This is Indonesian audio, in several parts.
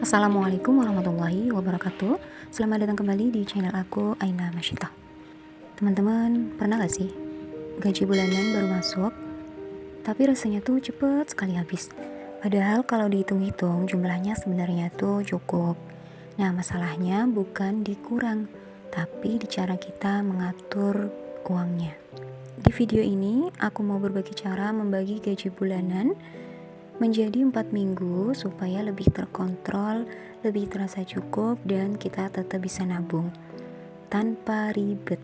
Assalamualaikum warahmatullahi wabarakatuh. Selamat datang kembali di channel aku, Aina Masyita. Teman-teman, pernah gak sih gaji bulanan baru masuk, tapi rasanya tuh cepet sekali habis? Padahal kalau dihitung-hitung jumlahnya sebenarnya tuh cukup. Nah, masalahnya bukan dikurang, tapi di cara kita mengatur uangnya. Di video ini, aku mau berbagi cara membagi gaji bulanan menjadi 4 minggu supaya lebih terkontrol, lebih terasa cukup, dan kita tetap bisa nabung tanpa ribet.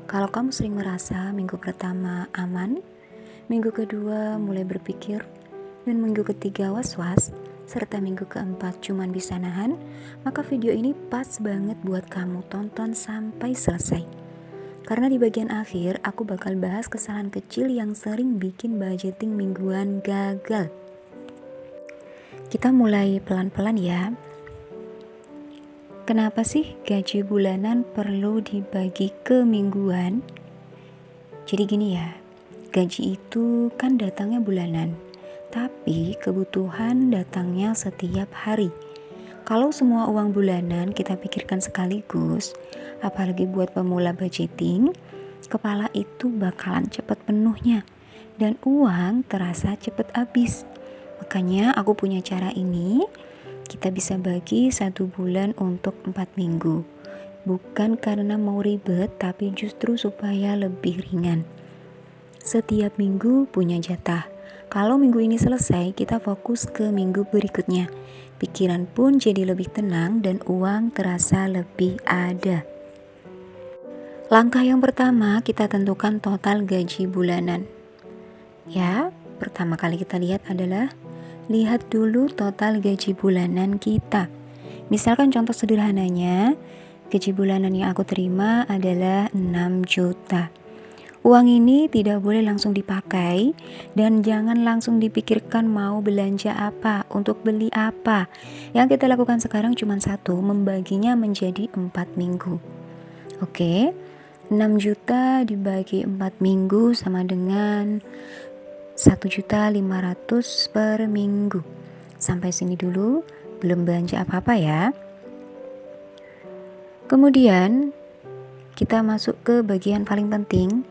Kalau kamu sering merasa minggu pertama aman, minggu kedua mulai berpikir, dan minggu ketiga was-was, serta minggu keempat cuman bisa nahan, maka video ini pas banget buat kamu tonton sampai selesai. Karena di bagian akhir aku bakal bahas kesalahan kecil yang sering bikin budgeting mingguan gagal. Kita mulai pelan-pelan ya. Kenapa sih gaji bulanan perlu dibagi ke mingguan? Jadi gini ya, gaji itu kan datangnya bulanan, tapi kebutuhan datangnya setiap hari. Kalau semua uang bulanan kita pikirkan sekaligus, apalagi buat pemula budgeting, kepala itu bakalan cepat penuhnya dan uang terasa cepat habis. Makanya aku punya cara ini. Kita bisa bagi 1 bulan untuk 4 minggu. Bukan karena mau ribet, tapi justru supaya lebih ringan. Setiap minggu punya jatah. Kalau minggu ini selesai, kita fokus ke minggu berikutnya. Pikiran pun jadi lebih tenang dan uang terasa lebih ada. Langkah yang pertama, kita tentukan total gaji bulanan. Ya, pertama kali kita lihat adalah lihat dulu total gaji bulanan kita. Misalkan contoh sederhananya, gaji bulanan yang aku terima adalah 6 juta. Uang ini tidak boleh langsung dipakai dan jangan langsung dipikirkan mau belanja apa, untuk beli apa. Yang kita lakukan sekarang cuma satu, membaginya menjadi 4 minggu. Oke, 6 juta dibagi 4 minggu sama dengan 1.500.000 per minggu. Sampai sini dulu, belum belanja apa-apa ya. Kemudian kita masuk ke bagian paling penting.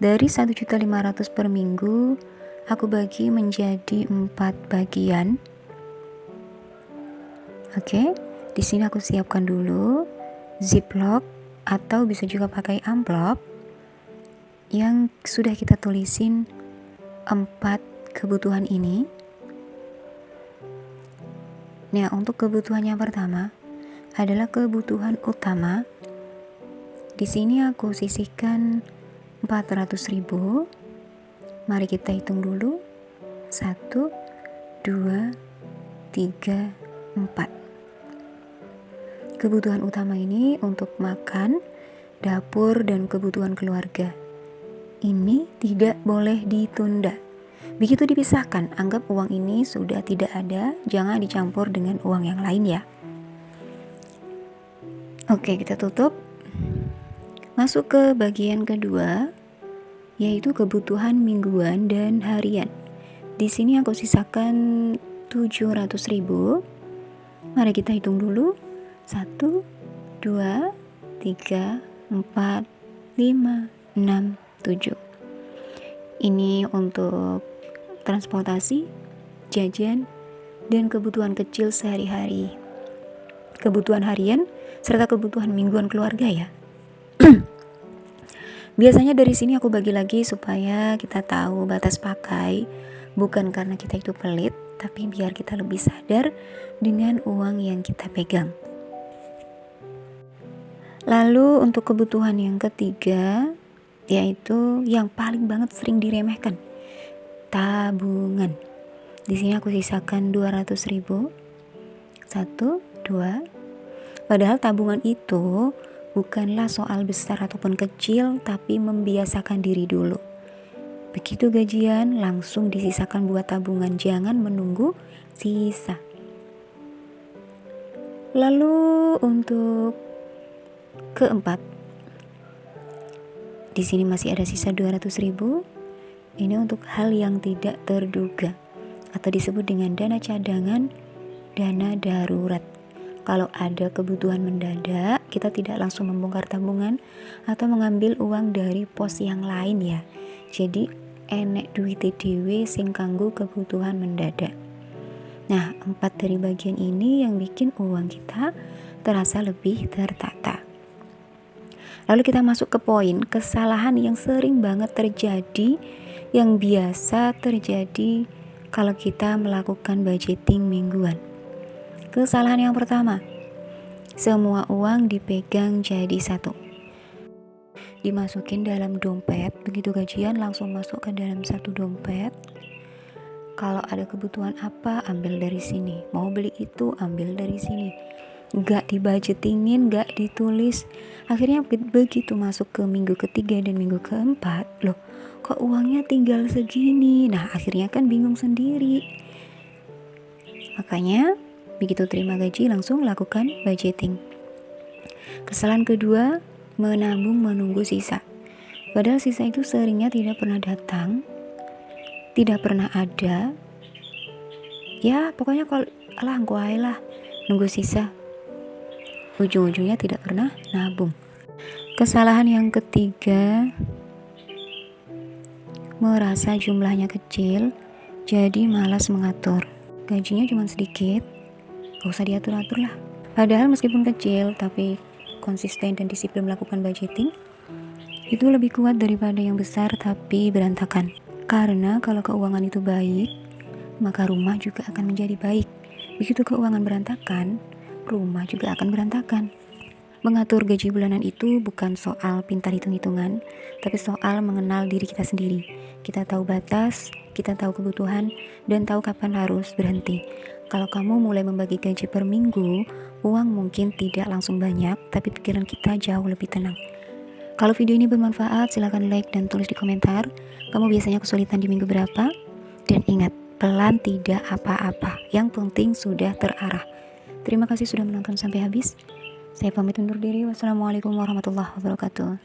Dari 1.500.000 per minggu, aku bagi menjadi 4 bagian. Oke, di sini aku siapkan dulu ziplock atau bisa juga pakai amplop yang sudah kita tulisin 4 kebutuhan ini. Nah, untuk kebutuhan yang pertama adalah kebutuhan utama. Di sini aku sisihkan 400.000. Mari kita hitung dulu. 1, 2, 3, 4. Kebutuhan utama ini untuk makan, dapur, dan kebutuhan keluarga. Ini tidak boleh ditunda. Begitu dipisahkan, anggap uang ini sudah tidak ada, jangan dicampur dengan uang yang lain ya. Oke, kita tutup. Masuk ke bagian kedua, yaitu kebutuhan mingguan dan harian. Di sini aku sisakan 700.000. Mari kita hitung dulu. 1, 2, 3, 4, 5, 6, 7. Ini untuk transportasi, jajan, dan kebutuhan kecil sehari-hari. Kebutuhan harian serta kebutuhan mingguan keluarga ya. Biasanya dari sini aku bagi lagi supaya kita tahu batas pakai, bukan karena kita itu pelit, tapi biar kita lebih sadar dengan uang yang kita pegang. Lalu untuk kebutuhan yang ketiga, yaitu yang paling banget sering diremehkan, tabungan. Di sini aku sisakan 200.000. 1, 2. Padahal tabungan itu bukanlah soal besar ataupun kecil, tapi membiasakan diri dulu. Begitu gajian, langsung disisakan buat tabungan, jangan menunggu sisa. Lalu untuk keempat, di sini masih ada sisa 200.000. Ini untuk hal yang tidak terduga atau disebut dengan dana cadangan dana darurat. Kalau ada kebutuhan mendadak, kita tidak langsung membongkar tabungan atau mengambil uang dari pos yang lain ya. Jadi enek duite dhewe sing kanggo kebutuhan mendadak. Nah, 4 dari bagian ini yang bikin uang kita terasa lebih tertata. Lalu kita masuk ke poin kesalahan yang sering banget terjadi, yang biasa terjadi kalau kita melakukan budgeting mingguan. Kesalahan yang pertama, semua uang dipegang jadi satu. Dimasukin dalam dompet, begitu gajian langsung masuk ke dalam satu dompet. Kalau ada kebutuhan apa, ambil dari sini. Mau beli itu, ambil dari sini. Gak dibudgetingin, gak ditulis. Akhirnya begitu masuk ke minggu ketiga dan minggu keempat, loh kok uangnya tinggal segini? Nah, akhirnya kan bingung sendiri. Makanya begitu terima gaji langsung lakukan budgeting. Kesalahan kedua, menabung menunggu sisa. Padahal sisa itu seringnya tidak pernah datang, tidak pernah ada. Ya pokoknya kalau lah nunggu sisa. Ujung-ujungnya tidak pernah nabung. Kesalahan yang ketiga, merasa jumlahnya kecil, jadi malas mengatur. Gajinya cuma sedikit, gak usah diatur-atur lah. Padahal meskipun kecil, tapi konsisten dan disiplin melakukan budgeting, itu lebih kuat daripada yang besar tapi berantakan. Karena kalau keuangan itu baik, maka rumah juga akan menjadi baik. Begitu keuangan berantakan, rumah juga akan berantakan. Mengatur gaji bulanan itu bukan soal pintar hitung-hitungan, tapi soal mengenal diri kita sendiri. Kita tahu batas, kita tahu kebutuhan, dan tahu kapan harus berhenti. Kalau kamu mulai membagi gaji per minggu, uang mungkin tidak langsung banyak, tapi pikiran kita jauh lebih tenang. Kalau video ini bermanfaat, silakan like dan tulis di komentar. Kamu biasanya kesulitan di minggu berapa? Dan ingat, pelan tidak apa-apa. Yang penting sudah terarah. Terima kasih sudah menonton sampai habis. Saya pamit undur diri. Wassalamualaikum warahmatullahi wabarakatuh.